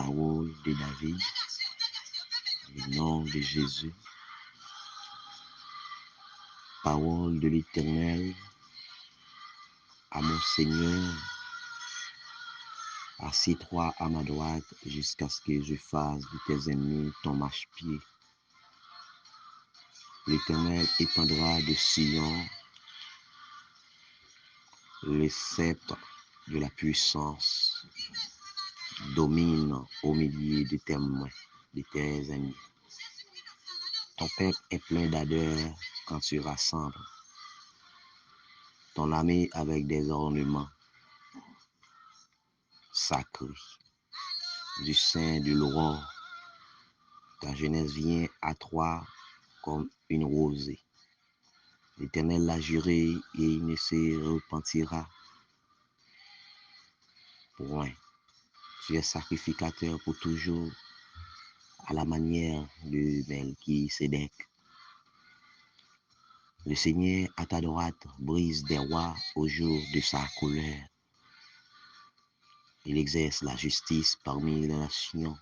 parole de David, au nom de Jésus, parole de l'Éternel à mon Seigneur, assieds-toi à ma droite jusqu'à ce que je fasse de tes ennemis ton marchepied. L'Éternel étendra de Sion le sceptre de la puissance, domine au milieu de tes mains, de tes ennemis. Ton peuple est plein d'ardeur quand tu rassembles ton armée avec des ornements sacrés. Du sein de l'aurore, ta jeunesse vient à toi comme une rosée. L'Éternel l'a juré et il ne se repentira point. Tu es sacrificateur pour toujours, à la manière de Melchisédek. Le Seigneur à ta droite brise des rois au jour de sa colère. Il exerce la justice parmi les nations.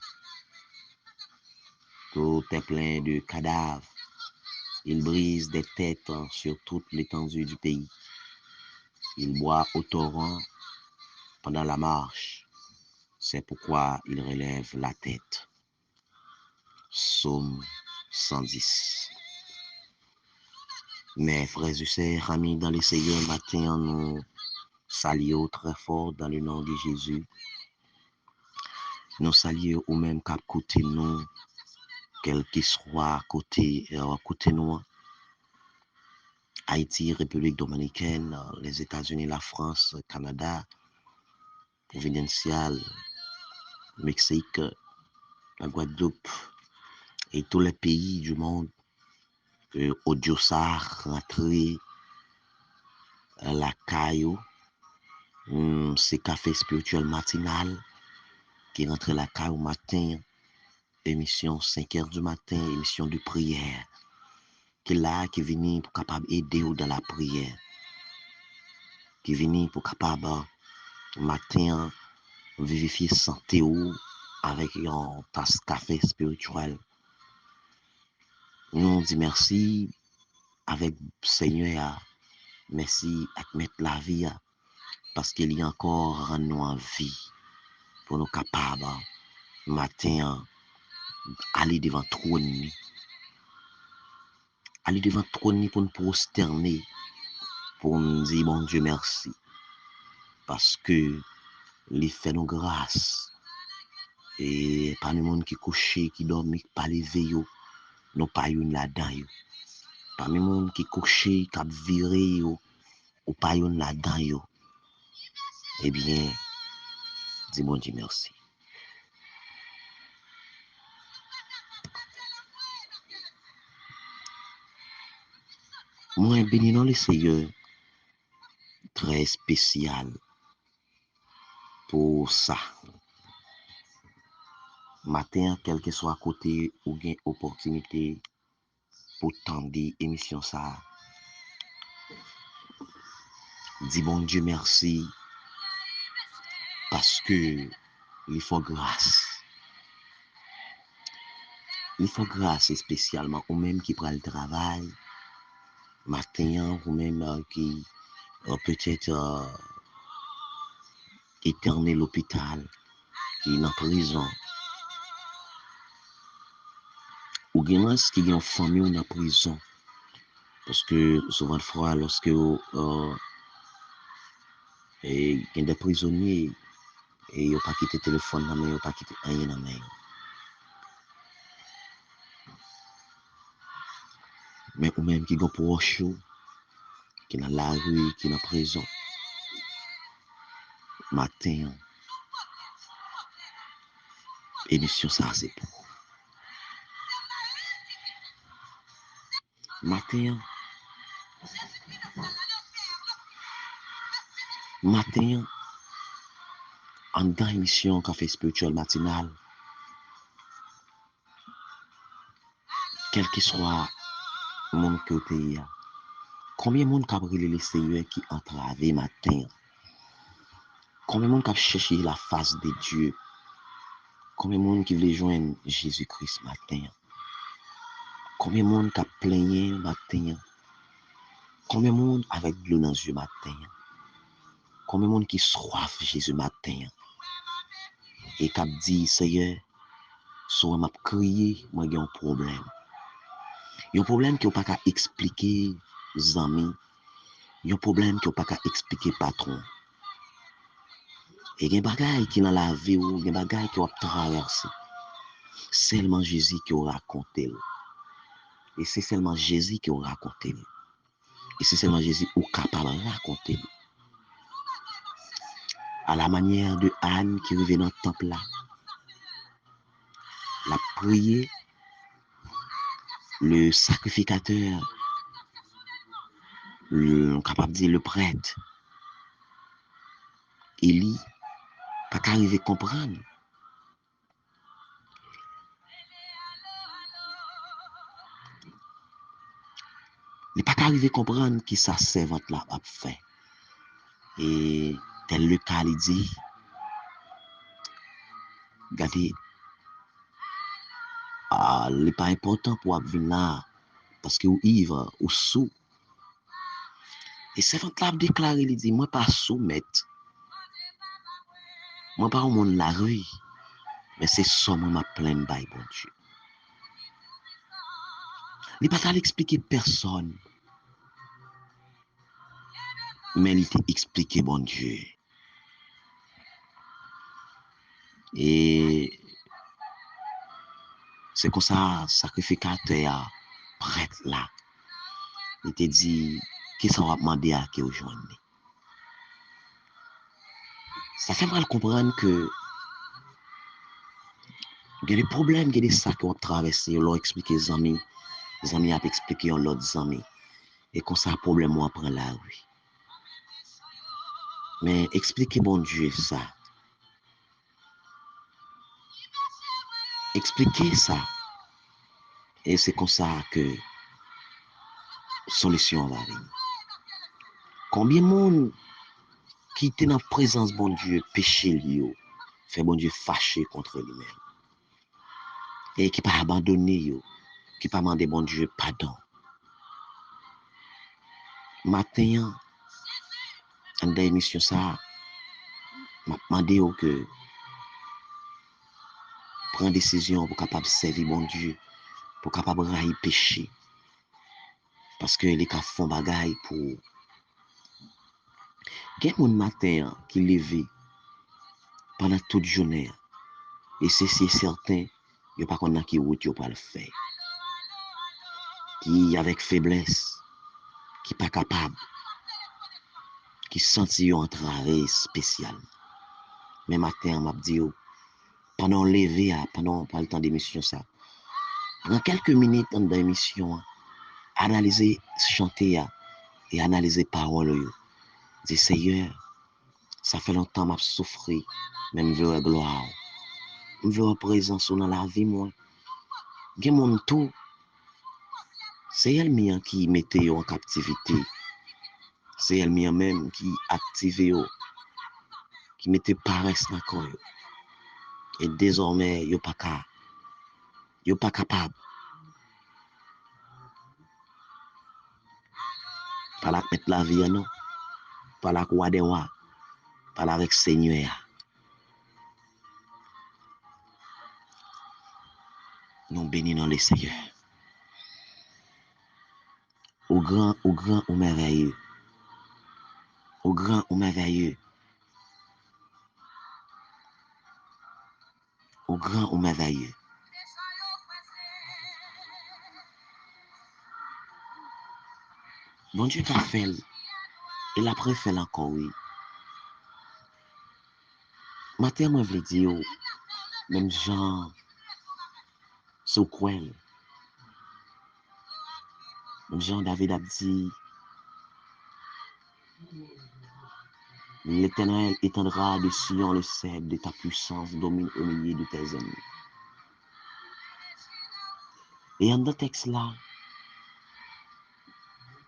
Tout est plein de cadavres. Il brise des têtes sur toute l'étendue du pays. Il boit au torrent pendant la marche. C'est pourquoi il relève la tête. Psaume 110. Mes frères et sœurs, amis dans le Seigneur, matin, nous saluons très fort dans le nom de Jésus. Nous saluons au même cap côté nous, quel qu'il soit côté nous, Haïti, République dominicaine, les États-Unis, la France, Canada, Providencial, Mexique, la Guadeloupe et tous les pays du monde. Audio ça rentré la caillou, c'est café spirituel matinal qui rentre la caillou matin, émission 5h du matin, émission de prière, qui là qui vient pour capable aider ou dans la prière, qui vient pour capable matin vérifier santé ou avec un tasse café spirituel. Nous dit merci avec Seigneur, merci à mettre la vie parce qu'il y a encore un nous en vie pour nous capables matin aller devant trône, aller devant trône pour nous prosterner, pour nous dire bon Dieu merci parce que il fait nous grâce et pas le monde qui couché qui dormi pas levé nous pas une là-dedans pas le monde qui couché qui a viré ou pas une là-dedans eh bien dis bon Dieu merci. Moi béni dans le Seigneur très spécial pour ça. Matin, quel que soit côté ou gain opportunité pour tendre émission ça. Dis bon Dieu merci parce que il faut grâce. Il faut grâce spécialement aux mêmes qui prennent le travail matin ou même qui peut-être éterné l'hôpital, qui est en prison. Ou bien qui est en famille ou en prison. Parce que souvent de fois, lorsque il y a des prisonniers et ils n'ont pas quitté le téléphone, ils n'ont pas quitté rien dans la main. Mais ou même qui ont proche, qui est dans la rue, qui est en prison. Matin, émission ça c'est pour. Matin, en dans émission café spirituel matinal, quel que soit le monde que vous êtes, combien de monde qui a brûlé le Seigneur qui entravé matin? Combien de monde qui a cherché la face de Dieu? Combien de monde qui veut joindre Jésus-Christ matin? Combien de monde qui a plaigné matin? Combien de monde avec de l'eau dans les yeux matin? Combien de monde qui soif Jésus matin? Et qui a dit, Seigneur, soit m'a crié, moi j'ai un problème. Il y a un problème qui n'a pas qu'à expliquer, amis. Il y a un problème qui n'a pas qu'à expliquer, patron. Et il y a des bagailles qui dans la vie, il y a des bagailles qui ont traversé. Seulement Jésus qui a raconté. Et c'est seulement Jésus qui a raconté. Et c'est seulement Jésus qui est capable de raconter. À la manière de Anne qui revient dans le temple là. La prière, le sacrificateur, capable de dire le prêtre, Élie, pas qu'arriver à comprendre. Il n'est pas qu'arriver à comprendre qui sa servante là a fait. Et tel le cas, il dit, regardez, il n'est pas important pour venir là, parce que vous ivre, ou sous. Et servante là a déclaré, il dit, moi pas soumettre. Moi pas au monde la rue, mais c'est ça moi m'a plein de bail, bon Dieu. Il n'est pas qu'à l'expliquer personne. Mais il t'a expliqué, bon Dieu. Et c'est comme ça, sacrificateur, prêtre là, il t'a dit, qu'est-ce qu'on va demander à qui aujourd'hui? Ça fait mal comprendre que il y a des problèmes, il y a des sacs qu'on traverse, on leur explique les amis ont expliqué à l'autre amis. Et comme ça, problème, on prend la rue. Mais expliquez, bon Dieu, ça. Expliquez ça. Et c'est comme ça que solution va venir. Combien de monde qui était dans la présence, bon Dieu, péché lui, fait bon Dieu fâché contre lui-même. Et qui pas abandonné, qui pas demandé bon Dieu pardon. Matin, en l'émission ça, m'a demandé que prendre décision pour capable servir bon Dieu, pour capable railler péché. Parce que les cas font bagaille pour. Quel monde matin qui levé pendant toute journée. Et c'est certain, il n'y a pas qu'on a qui route, il pas le faire. Qui avec faiblesse, qui pas capable, qui sentit un travail spécial. Mais matin, m'a dit, pendant lever, pendant pas le temps d'émission ça, pendant quelques minutes dans l'émission, analyser, chanter et analyser paroles. Dis Seigneur, ça fait longtemps que je souffre, même je veux gloire. Je veux présence dans la vie, moi. Je mon tout. C'est elle qui mettait en captivité. C'est elle même qui activait, qui mettait paresse dans le corps. Et désormais, il n'est pas capable. Pas la mettre la vie, non. Pas la quoi de wa. Pas la avec Seigneur. Nous bénissons les Seigneurs. Au grand, au merveilleux. Au grand, au merveilleux. Au grand, au merveilleux. Bon Dieu qu'a fait, il a préféré encore, oui. Matin, moi, je veux dire, même Jean, c'est quoi? Même Jean David a dit, l'Éternel étendra de Sion le cèdre de ta puissance, domine au milieu de tes ennemis. Et en ce texte-là,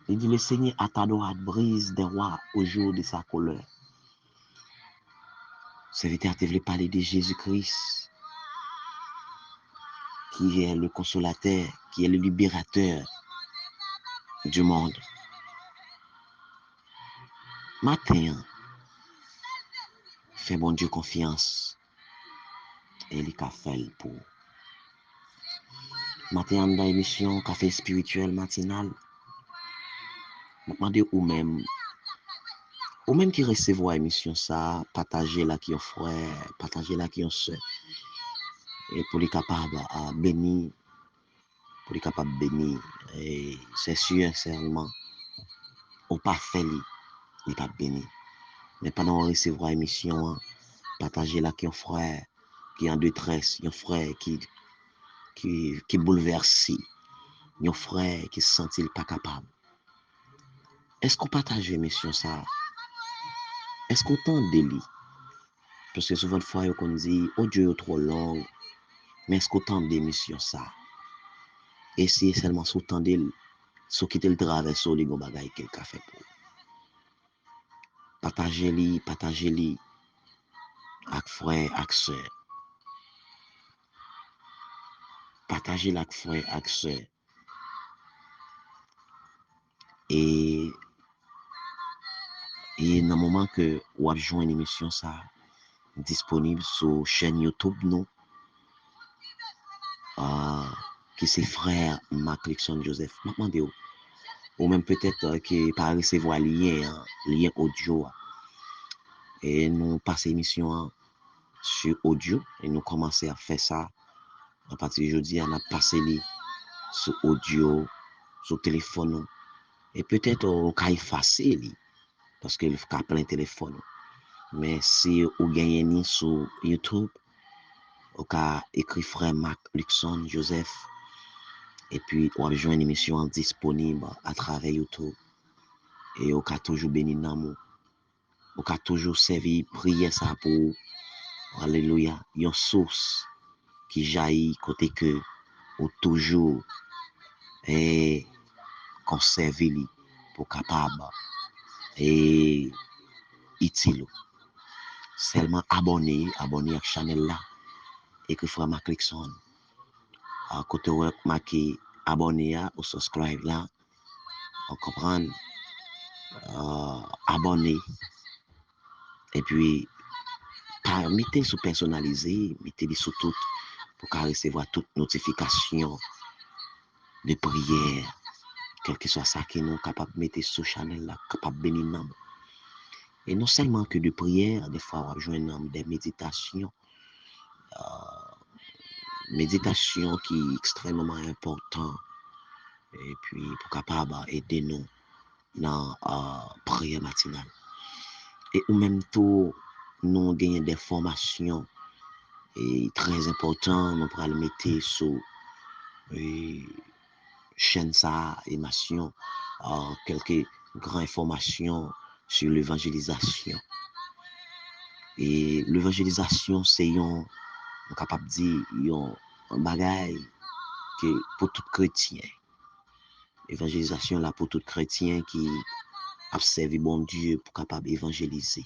il dit, le Seigneur à ta droite brise des rois au jour de sa colère. Serviteur, tu voulais parler de Jésus-Christ. qui est le consolateur, qui est le libérateur du monde. Matin, fais bon Dieu confiance et il a fait pour. Matin, dans l'émission Café spirituel matinal, je demande ou même qui recevoir l'émission ça, partager là qui ont frère, partager là qui ont soeur, et pour les capables à bénir, pour les capables de bénir, et c'est sûr, seulement, au pas fait, il pas béni. Mais pendant recevoir l'émission, partager là qui ont frère, qui est en détresse, un frère qui est bouleversé, un frère qui se sent pas capable. Est-ce qu'on partage l'émission ça? Est-ce qu'on tente de lui? Parce que souvent de fois, on dit, oh Dieu est trop long, mais est-ce qu'on tente d'émission ça? Essayez seulement sous tendre, sous quitter le travail, sur les bagages qu'il a fait pour. Partagez-les avec frère, avec soeur. Partagez-les avec frère, avec soeur. Et dans le moment que vous avez joué une émission ça, disponible sur chaîne YouTube, nous, qui c'est frère Marc Lixon Joseph. Je demande ou même peut-être qui par recevoir lien audio. Et nous passons l'émission sur audio et nous commençons à faire ça. À partir d'aujourd'hui, on a passé sur audio, sur téléphone. Et peut-être on peut effacer parce qu'il faut plein de téléphone. Mais si vous gagnez sur YouTube, vous pouvez écrire frère Marc Luxon Joseph. Et puis, on a besoin d'une émission disponible à travers YouTube. Et on a toujours béni dans on a toujours servi prier ça pour, alléluia, une source qui jaillit côté que ou toujours conserver pour capable et utile. Seulement abonner à la chaîne là et que frère Marc Lixon à côté marqué abonner ou subscribe là on comprend abonner et puis mettez sous personnalisé mettez sous tout pour recevoir toute notification de prière quel que soit ça que nous capable de mettre sur chaîne là capable de bénir. Et non seulement que de prière, des fois on joint des méditations qui est extrêmement important et puis pour capable aider nous dans la prière matinale. Et ou même tout, nous gagnons des formations et très importantes, nous pourrons le mettre sur chaîne ça, émission, quelques grandes informations sur l'évangélisation. Et l'évangélisation, c'est on capable de dire un bagage que pour tout chrétien. L'évangélisation là pour tout chrétien qui a servi bon Dieu pour capable évangéliser.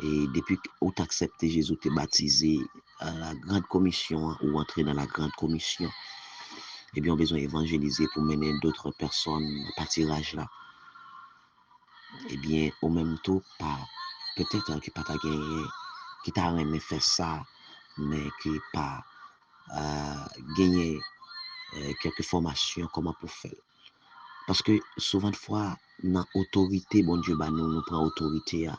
Et depuis que tu accepté Jésus, tu es baptisé à la grande commission ou entrer dans la grande commission, eh bien, on a besoin d'évangéliser pour mener d'autres personnes à partirage là. Eh bien, au même temps, peut-être que pas gagné, qui t'a aimé faire ça, mais qui pas gagné quelques formations comment pour faire. Parce que souvent de fois, dans l'autorité, bon Dieu, bah, nous prenons autorité,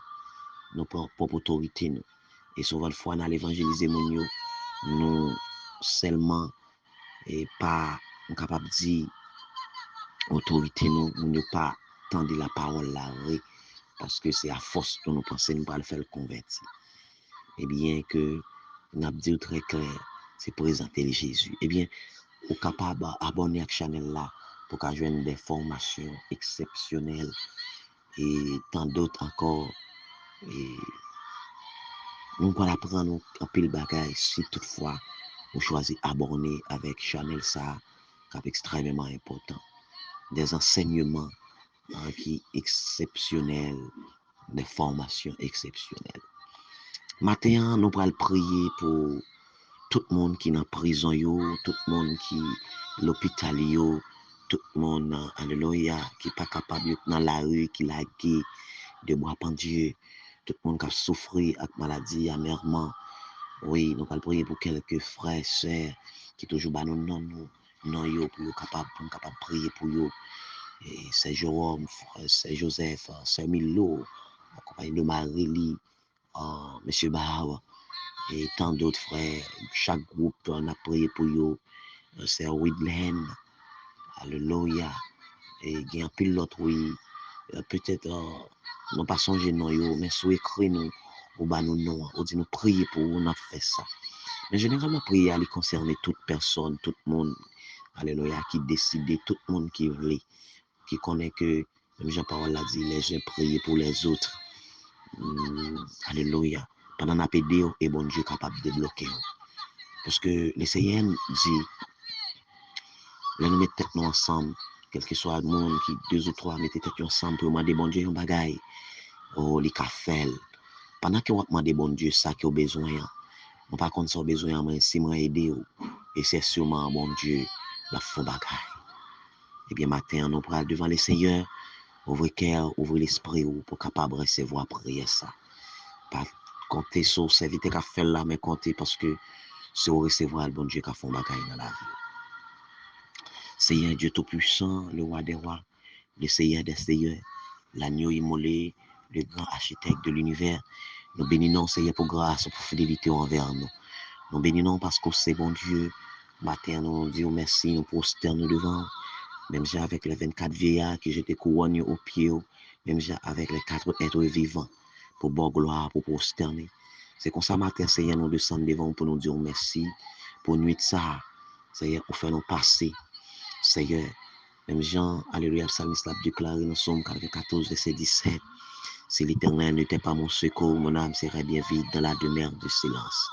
nous prenons propre autorité. Nous. Et souvent de fois, dans l'évangéliser, nous seulement et pas capable de dire autorité, nous pas tendre la parole là, oui, parce que c'est à force que nous pensons nous pas le faire le convertir. Et bien que nous avons dit très clair, c'est présenter le Jésus. Eh bien, vous êtes capable d'abonner à la chaîne là pour qu'on joigne des formations exceptionnelles et tant d'autres encore. Et nous allons apprendre un peu le bagage si toutefois vous choisissez d'abonner avec Chanel ça, qui est extrêmement important. Des enseignements qui exceptionnels, des formations exceptionnelles. Maintenant, nous allons prier pour tout le monde qui est en prison, tout le monde qui est à l'hôpital, tout le monde, alléluia, qui n'est pas capable d'être dans la rue, qui l'a gué, de boire en Dieu, tout le monde qui a souffert avec maladie amèrement. Oui, nous allons prier pour quelques frères, sœurs, qui toujours bah non, yo, pour capable de prier pour eux. Et c'est Jérôme, c'est Joseph, c'est Milo, accompagné de Marie-Lie, Monsieur Bahar, et tant d'autres frères. Chaque groupe, on a prié pour eux. C'est Widland, alléluia. Et il y a un pilote, oui. Peut-être, nous pas songer non, mais sous écrit nous, ou bah nous, on dit nous prier pour nous, on a fait ça. Mais généralement, prier à concerner toute personne, tout le monde, alléluia, qui décide, tout le monde qui veut, qui connaît que, même Jean-Paul l'a dit, les gens prient pour les autres. Alléluia. Pendant la pédé, et bon Dieu est capable de débloquer. Parce que les Seigneur dit, là nous mettons tête ensemble, quel que soit le monde qui, deux ou trois, mettez tête ensemble pour demander bon Dieu un bagaille. Oh, les cafés. Pendant que vous demandez bon Dieu ça que vous avez besoin, on pas contre ça besoin, mais si moi aider et c'est sûrement bon Dieu la font bagaille. Eh bien, matin, nous prenons devant les Seigneurs, ouvrez cœur, ouvrez l'esprit pour capable recevoir prière ça. Pas compter sur serviteur qu'a fait là, mais compter parce que c'est au recevoir le bon Dieu qui a fait bagaille dans la vie. Seigneur Dieu Tout-Puissant, le roi des rois, le Seigneur des seigneurs, l'agneau immolé, le grand architecte de l'univers. Nous bénissons, Seigneur, pour grâce, pour fidélité envers nous. Nous bénissons parce que c'est bon Dieu. Matin, nous disons merci, nous prosternons devant. Même j'ai avec les 24 vieillards qui j'étais couronné au pied, même j'ai avec les 4 êtres vivants, pour bon gloire, pour prosterner. C'est comme ça, matin, Seigneur, nous descendons devant pour nous dire merci, pour nuit de ça, Seigneur, pour faire nous passer. Seigneur, même Jean, alléluia, le psalmiste l'a déclaré dans Somme 94, verset 17. Si l'Éternel n'était pas mon secours, mon âme serait bien vide dans la demeure du silence.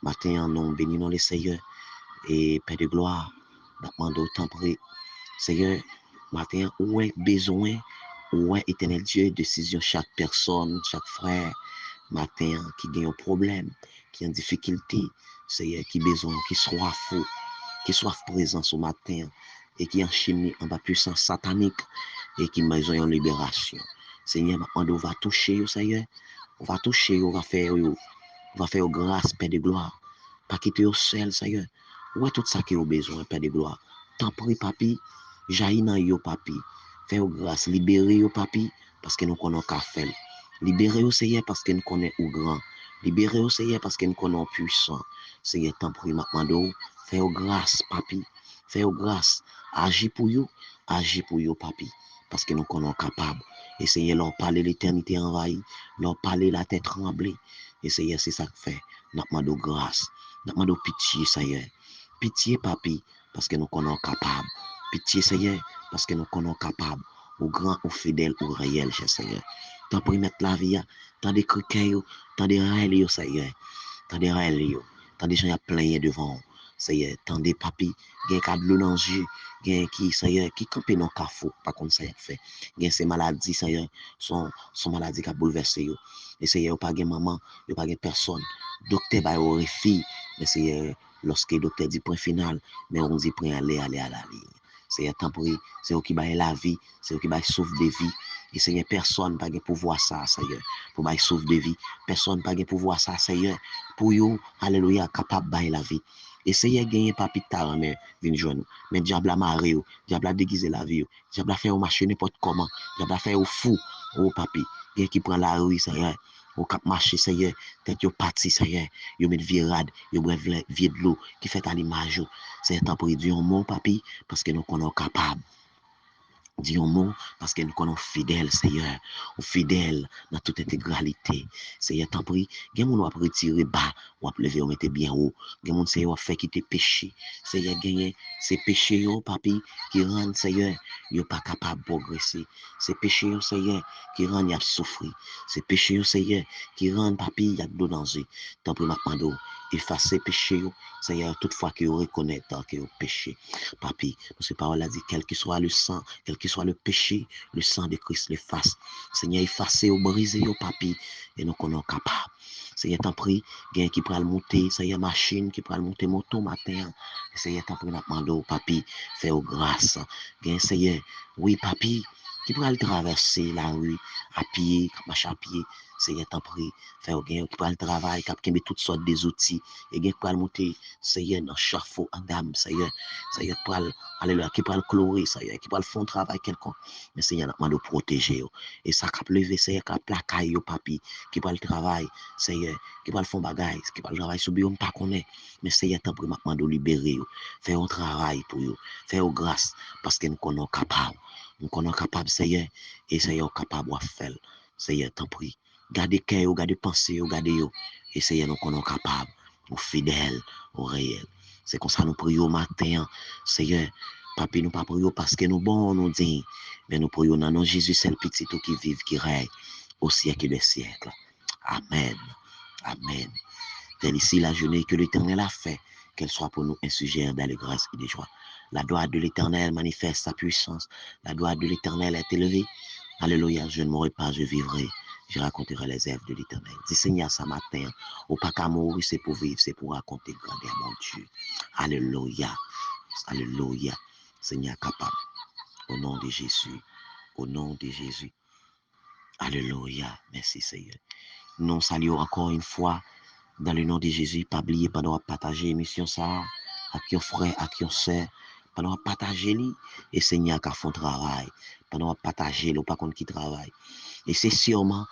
Matin, nous bénissons les Seigneur et Père de gloire, nous demandons autant près. Seigneur, matin, où est besoin, où est éternel Dieu, décision chaque personne, chaque frère, matin, qui a un problème, qui a une difficulté, Seigneur, qui a besoin, qui soit fou, qui soit présent ce matin, et qui en chimie en bas puissance satanique, et qui m'a besoin de libération. Seigneur, on va toucher, Seigneur, on va toucher, on va faire grâce, Père de gloire, pas quitter au seul, Seigneur. Où est tout ça qui a besoin, Père de gloire? T'en prie, papi, jaillit dans yo, papi. Fais grâce, libérez yo, papi, parce que nous connaissons qu'à faire. Libérez au Seigneur parce que nous connaissons au grand. Libérez au Seigneur parce que nous connaissons puissant. Seigneur, t'en prie, maintenant, fais grâce, papi. Fais grâce. Agis pour yo, papi, parce que nous connaissons capable. Et Seigneur, leur parler l'éternité envahie, leur parler la tête tremblée. Et Seigneur, c'est ça que fait. Nous demandons grâce. Nous demandons pitié, Seigneur. Pitié, papi, parce que nous connaissons capable. Pitié, Seigneur, parce que nous connaissons capable. Au grand, au fidèle, au réel, cher Seigneur. Tant pour mettre la vie, tant de criquets, tant de réels, Seigneur. Tant de réels, tant de gens plein devant. Seigneur, tant de papi, gen ka de l'eau dans les yeux, gen qui, Seigneur, qui campe dans le cafou, pas comme ça y a fait. Gen ces maladies, Seigneur, sont maladies qui a bouleversé. Et Seigneur, pas gen maman, pas gen personne. Docteur va au refus, mais Seigneur, lorsque le docteur dit point final, mais on dit point aller à la ligne. Seigneur, tant pour c'est eux qui baillent la vie, c'est eux qui baillent sauve des vies. Et Seigneur, personne n'a pas pouvoir ça, Seigneur, pour bailler sauve des vies. Personne n'a pas pouvoir ça, Seigneur, pour vous, alléluia, capable de bailler la vie. Et Seigneur, gagner pas pitard, mais vin joindre. Mais diable a maré, diable a déguisé la vie, diable a fait au marché n'importe comment, diable a fait au fou, au papi, quelqu'un qui prend la rue, Seigneur. Au cap marché, Seigneur, tête yo parti, Seigneur, yo met virade, yo bref vie de l'eau, qui fait à l'image, c'est temps pour dire un mot, papi, parce que nous connaissons capable. Dis un mot parce que nous connaissons fidèles, Seigneur, ou fidèles dans toute intégralité. Seigneur, t'en prie, gen moun wap retirer bas, wap lever, ou mette bien haut. Gen moun Seigneur wap fait quitter péché. Seigneur, gagner ces péchés yo, papi, qui rendent, Seigneur, yo pas capable de progresser. Ces péchés yo, Seigneur, qui rendent y a souffrir. Ces péchés yo, Seigneur, qui rendent, papi, y a de danger. T'en prie, maintenant, effacer péché, Seigneur, toutefois que vous reconnaissez que vous péché, papi, parce que parole a dit, quel que soit le sang, quel que soit le péché, le sang de Christ l'efface. Seigneur, effacer ou briser, papi, et nous connaissons capable. Seigneur, t'en prie, gain qui pourra le monter, Seigneur, machine qui pourra le monter moto matin. Seigneur, t'en prie, n'a demandé, papi, fais au grâce. Gain, Seigneur, oui, papi, qui pourra le traverser la rue à pied, marcher à pied. Seigneur, t'en prie, fais au gain, qui pourra le travail, qui met toutes sortes des outils, et gain qui pourra le monter, Seigneur, dans chauffe en dame, Seigneur, Seigneur, qui pourra le, alléluia, qui pourra le colorer, Seigneur, qui pourra le faire un travail quelconque. Mais Seigneur, n'a demandé de protéger. Et ça, qui a levé, Seigneur, qui a plaqué, papi, qui pourra le travail, Seigneur, qui va le faire bagage, qui va le travail sur bio, pas connaît. Mais Seigneur, t'en prie, maintenant de libérer, faire un travail pour eux, faire grâce, parce que nous sommes capables. Nous sommes capables, Seigneur, et Seigneur, capable de faire. Seigneur, t'en prie. Gardez cœur, gardez pensée, gardez yo. Et Seigneur, nous sommes capables, nous fidèles au réel. C'est comme ça nous prions au matin, Seigneur. Papi, nous pas prions parce que nous bons, nous disons, mais nous prions dans nom Jésus, c'est le petit qui vive, qui règne au siècle des siècles. Amen. Amen. Tel ici la journée que l'Éternel a fait, qu'elle soit pour nous un sujet d'allégresse et de joie. La droite de l'Éternel manifeste sa puissance. La droite de l'Éternel est élevée. Alléluia, je ne mourrai pas, je vivrai. Je raconterai les œuvres de l'Éternel. Dis Seigneur, ce matin, au pas qu'à mourir, c'est pour vivre, c'est pour raconter grandeur à mon Dieu. Alléluia. Alléluia. Seigneur capable. Au nom de Jésus. Au nom de Jésus. Alléluia. Merci Seigneur. Nous saluons encore une fois dans le nom de Jésus. Pas oublier pendant partager l'émission ça avec vos frères, avec vos sœurs. Pendant partager lui et Seigneur qui font travail. Pendant partager le pas contre qui travaille. Et c'est sûrement,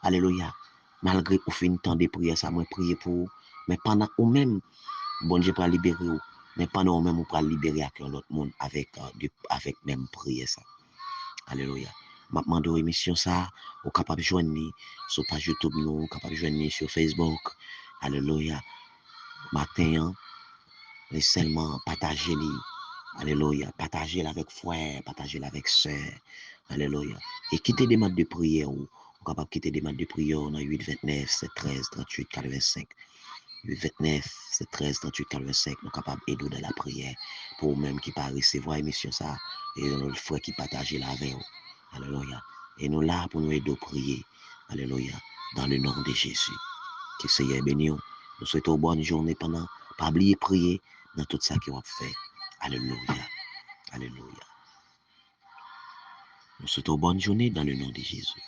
alléluia, malgré pour finir temps de prière, ça m'a prié pour vous. Mais pendant ou même, bon Dieu pour libérer vous. Mais pendant ou même, vous pour libérer avec l'autre monde avec même prière ça. Alléluia. Maintenant, de l'émission ça, vous capable de joindre sur page YouTube, nous, capable de joindre sur Facebook. Alléluia. Matin, mais seulement partager-les. Alléluia. Partagez avec frère, partagez avec sœur. Alléluia. Et quittez des modes de prière. Vous capable de quitter des modes de prière dans 8 29 7 13 38 85. 8 29 7 13 38 85. Nous capables d'aider dans la prière. Pour même qui pas recevoir l'émission ça. Et le frère qui partage la avec vous. Alléluia. Et nous là pour nous aider à prier. Alléluia. Dans le nom de Jésus. Que le Seigneur bénisse. Nous souhaitons une bonne journée pendant. Pas oublier de prier dans tout ça qu'on va faire. Alléluia. Alléluia. Nous souhaitons une bonne journée dans le nom de Jésus.